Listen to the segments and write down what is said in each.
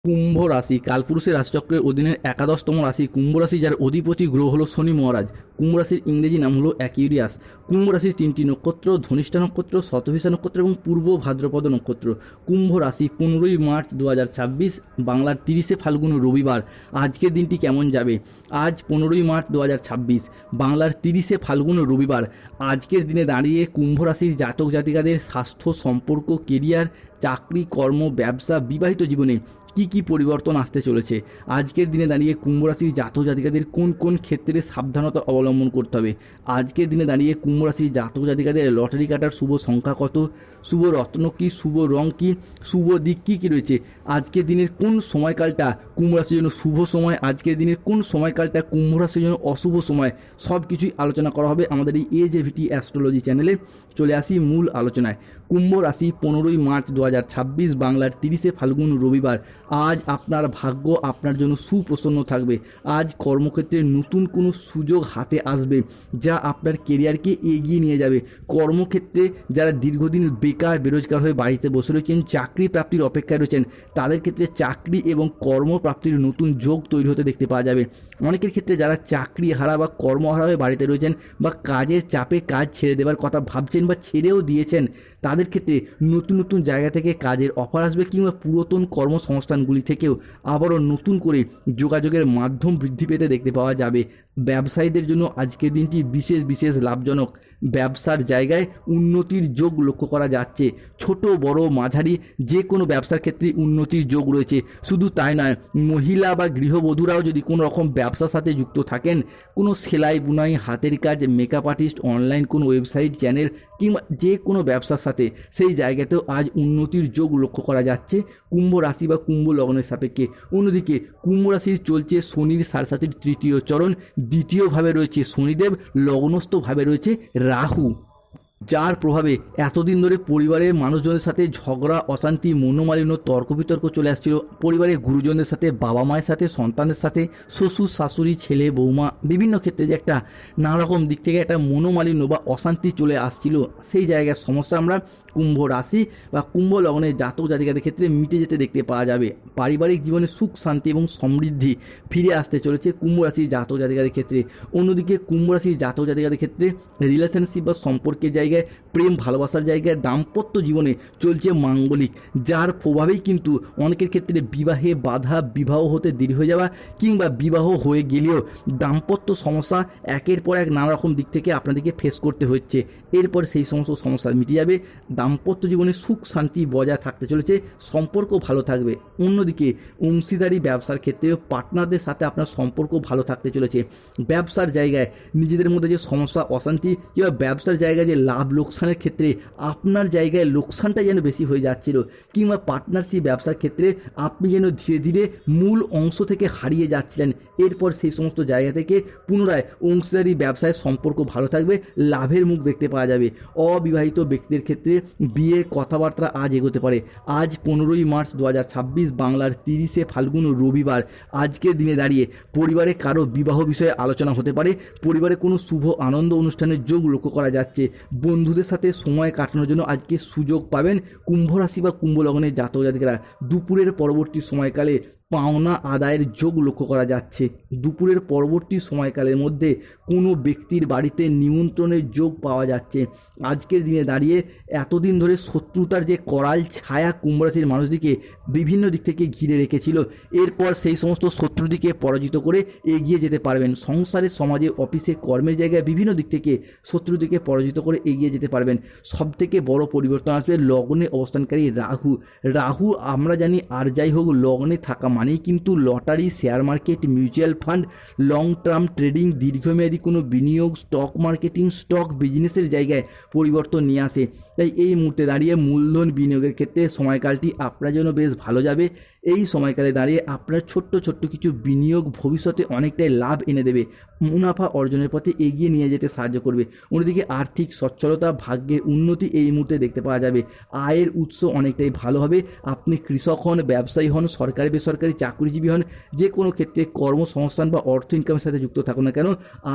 কুম্ভ রাশি কালপুরুষের রাশিচক্রের অধীনের একাদশতম রাশি কুম্ভ রাশি, যার অধিপতি গ্রহ হলো শনি মহারাজ। কুম্ভ রাশির ইংরেজি নাম হলো অ্যাকিউরিয়াস। কুম্ভ রাশির তিনটি নক্ষত্র: ধনিষ্ঠা নক্ষত্র, শতভিষা নক্ষত্র এবং পূর্ব ভাদ্রপদ নক্ষত্র। কুম্ভ রাশি 15ই মার্চ 2026, বাংলার 30শে ফাল্গুন রবিবার। আজকের দিনটি কেমন যাবে? আজ 15ই মার্চ 2026, বাংলার 30শে ফাল্গুন রবিবার। আজকের দিনে দাঁড়িয়ে কুম্ভ রাশির জাতক জাতিকাদের স্বাস্থ্য, সম্পর্ক, কেরিয়ার, চাকরি, কর্ম, ব্যবসা, বিবাহিত জীবনে কি কি পরিবর্তন আসতে চলেছে? আজকের দিনে দাঁড়িয়ে কুম্ভ রাশির জাতক জাতিকাদের কোন কোন ক্ষেত্রে সাবধানতা অবলম্বন করতে হবে? আজকের দিনে দাঁড়িয়ে কুম্ভ রাশির জাতক জাতিকাদের লটারি কাটার শুভ সংখ্যা কত? শুভ রত্ন কি? শুভ রং কি? শুভ দিক কী কী রয়েছে? আজকের দিনের কোন সময়কালটা কুম্ভ রাশির জন্য শুভ সময়? আজকের দিনের কোন সময়কালটা কুম্ভ রাশির জন্য অশুভ সময়? সব কিছুই আলোচনা করা হবে আমাদের এই AJVT অ্যাস্ট্রোলজি চ্যানেলে। চলে আসি মূল আলোচনায়। কুম্ভ রাশি 15ই মার্চ 2026, বাংলার 30শে ফাল্গুন রবিবার। আজ আপনার ভাগ্য আপনার জন্য সুপ্রসন্ন থাকবে। আজ কর্মক্ষেত্রে নতুন কোনো সুযোগ হাতে আসবে, যা আপনার কেরিয়ারকে এগিয়ে নিয়ে যাবে। কর্মক্ষেত্রে যারা দীর্ঘদিন বেকার বেরোজগার হয়ে বাড়িতে বসে রয়েছেন, চাকরি প্রাপ্তির অপেক্ষায় রয়েছেন, তাদের ক্ষেত্রে চাকরি এবং কর্মপ্রাপ্তির নতুন যোগ তৈরি হতে দেখতে পাওয়া যাবে। অনেকের ক্ষেত্রে যারা চাকরি হারা বা কর্মহারা হয়ে বাড়িতে রয়েছেন বা কাজের চাপে কাজ ছেড়ে দেওয়ার কথা ভাবছেন বা ছেড়েও দিয়েছেন, তাদের ক্ষেত্রে নতুন নতুন জায়গা থেকে কাজের অফার আসবে, কিংবা পুরাতন কর্মসংস্থানগুলি থেকেও আবারও নতুন করে যোগাযোগের মাধ্যম বৃদ্ধি পেতে দেখতে পাওয়া যাবে। ব্যবসায়ীদের জন্য আজকের দিনটি বিশেষ বিশেষ লাভজনক। ব্যবসার জায়গায় উন্নতির যোগ লক্ষ্য করা যাচ্ছে। ছোট বড় মাঝারি যে কোনো ব্যবসার ক্ষেত্রে উন্নতির যোগ রয়েছে। শুধু তাই নয়, মহিলা বা গৃহবধূরাও যদি কোনো রকম ব্যবসার সাথে যুক্ত থাকেন, কোনো সেলাই বুনাই, হাতের কাজ, মেকআপ আর্টিস্ট, অনলাইন কোনো ওয়েবসাইট চ্যানেল কিংবা যে কোনো ব্যবসার সাথে, সেই জায়গাতেও আজ উন্নতির যোগ লক্ষ্য করা যাচ্ছে কুম্ভ রাশি বা কুম্ভ লগ্নের সাপেক্ষে। অন্যদিকে কুম্ভ রাশির চলছে শনির সাড়ে তৃতীয় চরণ। দ্বিতীয়ভাবে রয়েছে শনিদেব, লগ্নস্থভাবে রয়েছে রাহু, যার প্রভাবে এতদিন ধরে পরিবারের মানুষজনের সাথে ঝগড়া, অশান্তি, মনোমালিন্য, তর্ক বিতর্ক চলে আসছিল। পরিবারের গুরুজনদের সাথে, বাবা মায়ের সাথে, সন্তানের সাথে, শ্বশুর শাশুড়ি, ছেলে বৌমা, বিভিন্ন ক্ষেত্রে যে একটা নানা রকম দিক থেকে একটা মনোমালিন্য বা অশান্তি চলে আসছিল, সেই জায়গার সমস্যা আমরা কুম্ভ রাশি বা কুম্ভ লগ্নের জাতক জাতিকাদের ক্ষেত্রে মিটে যেতে দেখতে পাওয়া যাবে। পারিবারিক জীবনে সুখ, শান্তি এবং সমৃদ্ধি ফিরে আসতে চলেছে কুম্ভ রাশির জাতক জাতিকাদের ক্ষেত্রে। অন্যদিকে কুম্ভ রাশির জাতক জাতিকাদের ক্ষেত্রে রিলেশনশিপ বা সম্পর্কের জায়গায়, প্রেম ভালোবাসার জায়গায়, দাম্পত্য জীবনে চলছে মাঙ্গলিক, যার প্রভাবেই কিন্তু অনেকের ক্ষেত্রে বিবাহে বাধা, বিবাহ হতে দেরি হয়ে যাওয়া, কিংবা বিবাহ হয়ে গেলেও দাম্পত্য সমস্যা একের পর এক নানা রকম দিক থেকে আপনাদেরকে ফেস করতে হচ্ছে। এরপর সেই সমস্ত সমস্যা মিটে যাবে। দাম্পত্য জীবনে সুখ শান্তি বজায় থাকতে চলেছে, সম্পর্ক ভালো থাকবে। অন্যদিকে অংশীদারি ব্যবসার ক্ষেত্রেও পার্টনারদের সাথে আপনার সম্পর্ক ভালো থাকতে চলেছে। ব্যবসার জায়গায় নিজেদের মধ্যে যে সমস্যা, অশান্তি, কিংবা ব্যবসার জায়গায় যে লাভ লোকসানের ক্ষেত্রে আপনার জায়গায় লোকসানটা যেন বেশি হয়ে যাচ্ছিল, কিংবা পার্টনারশিপ ব্যবসার ক্ষেত্রে আপনি যেন ধীরে ধীরে মূল অংশ থেকে হারিয়ে যাচ্ছিলেন, এরপর সেই সমস্ত জায়গা থেকে পুনরায় অংশীদারি ব্যবসায় সম্পর্ক ভালো থাকবে, লাভের মুখ দেখতে পাওয়া যাবে। অবিবাহিত ব্যক্তিদের ক্ষেত্রে বিয়ে কথাবার্তা আজ এগোতে পারে। আজ 15ই মার্চ 2026, বাংলার 30শে ফাল্গুন রবিবার। আজকের দিনে দাঁড়িয়ে পরিবারে কারো বিবাহ বিষয়ে আলোচনা হতে পারে। পরিবারে কোনো শুভ আনন্দ অনুষ্ঠানের যোগ লক্ষ্য করা যাচ্ছে। বন্ধুদের সাথে সময় কাটানোর জন্য আজকে সুযোগ পাবেন কুম্ভ রাশি বা কুম্ভ লগ্নের জাতক জাতিকারা। দুপুরের পরবর্তী সময়কালে পাওনা আদায়ের যোগ লক্ষ্য করা যাচ্ছে। দুপুরের পরবর্তী সময়কালের মধ্যে কোনো ব্যক্তির বাড়িতে নিমন্ত্রণের যোগ পাওয়া যাচ্ছে। আজকের দিনে দাঁড়িয়ে এতদিন ধরে শত্রুতার যে করাল ছায়া কুম্ভ রাশির মানুষদিকে বিভিন্ন দিক থেকে ঘিরে রেখেছিল, এরপর সেই সমস্ত শত্রুদিকে পরাজিত করে এগিয়ে যেতে পারবেন। সংসারে, সমাজে, অফিসে, কর্মের জায়গায় বিভিন্ন দিক থেকে শত্রুদিকে পরাজিত করে এগিয়ে যেতে পারবেন। সবথেকে বড় পরিবর্তন আসবে লগ্নে অবস্থানকারী রাহু। রাহু আমরা জানি আর যাই হোক, লগ্নে থাকা মানেই কিন্তু lottery, share market, mutual fund, long term trading, দীর্ঘমেয়াদী কোনো বিনিয়োগ, স্টক মার্কেটিং, স্টক বিজনেসের জায়গায় পরিবর্তন নিয়ে আসে। তাই এই মুহূর্তে দাঁড়িয়ে মূলধন বিনিয়োগের ক্ষেত্রে সময়কালটি আপনার জন্য বেশ ভালো যাবে। এই সময়কালে দাঁড়িয়ে আপনার ছোট্ট ছোট্ট কিছু বিনিয়োগ ভবিষ্যতে অনেকটাই লাভ এনে দেবে, মুনাফা অর্জনের পথে এগিয়ে নিয়ে যেতে সাহায্য করবে। অন্যদিকে আর্থিক সচ্ছলতা, ভাগ্যের উন্নতি এই মুহূর্তে দেখতে পাওয়া যাবে। আয়ের উৎস অনেকটাই ভালো হবে। আপনি কৃষক হন, ব্যবসায়ী হন, সরকারি বেসরকারি চাকরিজীবী হন, যে কোনো ক্ষেত্রে কর্মসংস্থান বা অর্থ ইনকামের সাথে যুক্ত থাকুন না কেন,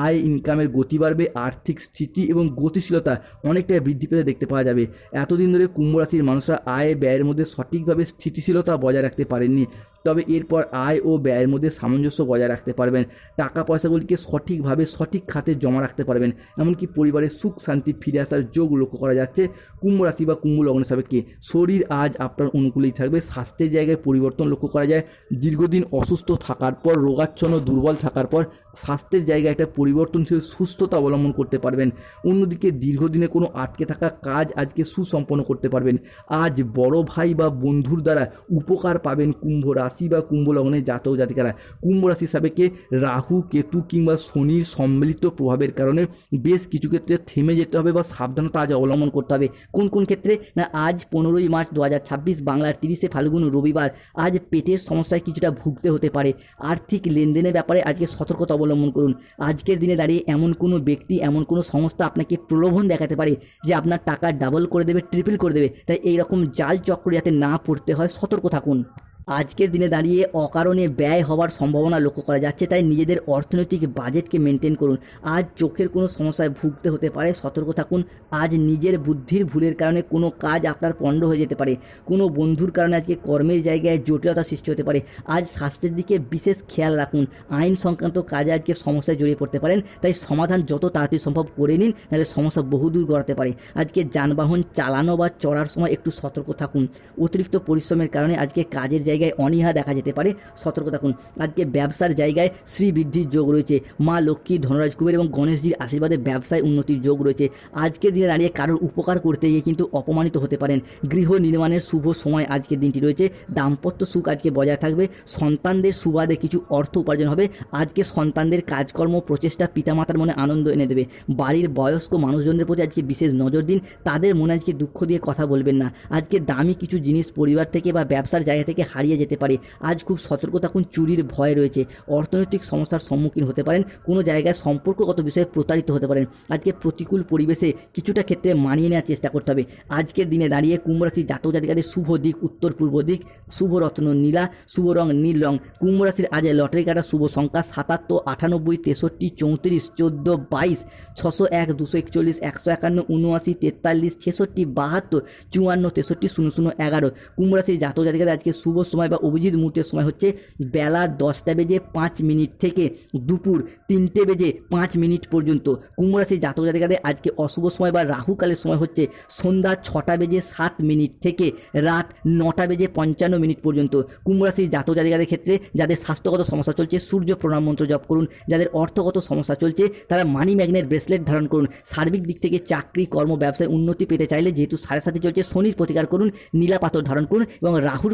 আয় ইনকামের গতি বাড়বে। আর্থিক স্থিতি এবং গতিশীলতা অনেকটাই বৃদ্ধি পেতে দেখতে পাওয়া যাবে। এতদিন ধরে কুম্ভ রাশির মানুষরা আয় ব্যয়ের মধ্যে সঠিকভাবে স্থিতিশীলতা বজায় রাখতে পারেননি, তবে এরপর আয় ও ব্যয়ের মধ্যে সামঞ্জস্য বজায় রাখতে পারবেন। টাকা পয়সাগুলিকে সঠিকভাবে সঠিক খাতে জমা রাখতে পারবেন। এমনকি পরিবারের সুখ শান্তি ফিরে আসার যোগ লক্ষ্য করা যাচ্ছে। কুম্ভ রাশি বা কুম্ভ লগ্নের সাপেক্ষে শরীর আজ আপনার অনুকূলেই থাকবে। স্বাস্থ্যের জায়গায় পরিবর্তন লক্ষ্য করা যায়। দীর্ঘদিন অসুস্থ থাকার পর, রোগাচ্ছন্ন দুর্বল থাকার পর স্বাস্থ্যের জায়গায় একটা পরিবর্তনশীল সুস্থতা অবলম্বন করতে পারবেন। অন্যদিকে দীর্ঘদিনে কোনো আটকে থাকা কাজ আজকে সুসম্পন্ন করতে পারবেন। আজ বড় ভাই বা বন্ধুর দ্বারা উপকার পাবেন কুম্ভ রাশি বা কুম্ভ লগ্নের জাতক জাতিকারা। কুম্ভ রাশির সাপেক্ষে রাহু, কেতু কিংবা শনির সম্মিলিত প্রভাবের কারণে বেশ কিছু ক্ষেত্রে থেমে যেতে হবে বা সাবধানতা আজ অবলম্বন করতে হবে। কোন কোন ক্ষেত্রে না, আজ 15ই মার্চ 2026 বাংলার 30শে ফাল্গুন রবিবার আজ পেটের সমস্যায় কিছুটা ভুগতে হতে পারে। আর্থিক লেনদেনের ব্যাপারে আজকে সতর্কতা অবলম্বন করুন। আজকের দিনে দাঁড়িয়ে এমন কোনো ব্যক্তি, এমন কোনো সংস্থা আপনাকে প্রলোভন দেখাতে পারে যে আপনার টাকা ডাবল করে দেবে, ট্রিপল করে দেবে। তাই এইরকম জাল চক্রে যাতে না পড়তে হয়, সতর্ক থাকুন। আজকের দিনে দাঁড়িয়ে অকারণে ব্যয় হওয়ার সম্ভাবনা লক্ষ্য করা যাচ্ছে, তাই নিজেদের অর্থনৈতিক বাজেটকে মেনটেন করুন। আজ চোখের কোনো সমস্যায় ভুগতে হতে পারে, সতর্ক থাকুন। আজ নিজের বুদ্ধির ভুলের কারণে কোনো কাজ আপনার পণ্ড হয়ে যেতে পারে। কোনো বন্ধুর কারণে আজকে কর্মের জায়গায় জটিলতা সৃষ্টি হতে পারে। আজ স্বাস্থ্যের দিকে বিশেষ খেয়াল রাখুন। আইন সংক্রান্ত কাজে আজকে সমস্যায় জড়িয়ে পড়তে পারেন, তাই সমাধান যত তাড়াতাড়ি সম্ভব করে নিন, নাহলে সমস্যা বহুদূর গড়াতে পারে। আজকে যানবাহন চালানো বা চড়ার সময় একটু সতর্ক থাকুন। অতিরিক্ত পরিশ্রমের কারণে আজকে কাজের জায়গায় অনীহা দেখা যেতে পারে, সতর্ক থাকুন। আজকে ব্যবসার জায়গায় শ্রীবৃদ্ধির যোগ রয়েছে। মা লক্ষ্মী, ধনরাজ কুবের এবং গণেশজির আশীর্বাদে ব্যবসায় উন্নতির যোগ রয়েছে। আজকের দিনে দাঁড়িয়ে কারোর উপকার করতে গিয়ে কিন্তু অপমানিত হতে পারেন। গৃহ নির্মাণের শুভ সময় আজকের দিনটি রয়েছে। দাম্পত্য সুখ আজকে বজায় থাকবে। সন্তানদের সুবাদে কিছু অর্থ উপার্জন হবে। আজকে সন্তানদের কাজকর্ম প্রচেষ্টা পিতামাতার মনে আনন্দ এনে দেবে। বাড়ির বয়স্ক মানুষজনদের প্রতি আজকে বিশেষ নজর দিন। তাদের মনে আজকে দুঃখ দিয়ে কথা বলবেন না। আজকে দামি কিছু জিনিস পরিবার থেকে বা ব্যবসার জায়গা থেকে হারিয়ে যেতে পারে। আজ খুব সতর্ক থাকুন, চুরির ভয় রয়েছে। অর্থনৈতিক সমস্যার সম্মুখীন হতে পারেন। কোনো জায়গায় সম্পর্কগত বিষয়ে প্রতারিত হতে পারেন। আজকে প্রতিকূল পরিবেশে কিছুটা ক্ষেত্রে মানিয়ে নেওয়ার চেষ্টা করতে হবে। আজকের দিনে দাঁড়িয়ে কুম্ভ রাশির জাতক জাতিকাদের শুভ দিক উত্তর পূর্ব দিক, শুভ রত্ন নীলা, শুভ রং নীল রং। কুম্ভ রাশির আজ লটারি কাটা শুভ সংখ্যা 77, 98, 63, 34, 14, 22, 601, 241, 151, 79, 43, 66, 72, 54, 63, 00, 11। কুম্ভ রাশির জাতক জাতিকাদের আজকে শুভ সময় বা অভিজিৎ মুহূর্তের সময় হচ্ছে বেলা 10:05 থেকে দুপুর 3:05 পর্যন্ত। কুম্ভ রাশির জাতক জাতিকাদের আজকে অশুভ সময় বা রাহুকালের সময় হচ্ছে সন্ধ্যা 6:07 থেকে রাত 9:55 পর্যন্ত। কুম্ভ রাশির জাতক জাতিকাদের ক্ষেত্রে যাদের স্বাস্থ্যগত সমস্যা চলছে, সূর্য প্রণাম মন্ত্র জপ করুন। যাদের অর্থগত সমস্যা চলছে তারা মানি ম্যাগনেট ব্রেসলেট ধারণ করুন। সার্বিক দিক থেকে চাকরি, কর্ম, ব্যবসায় উন্নতি পেতে চাইলে যেহেতু 7.5 চলছে, শনির প্রতিকার করুন, নীলা পাথর ধারণ করুন এবং রাহুর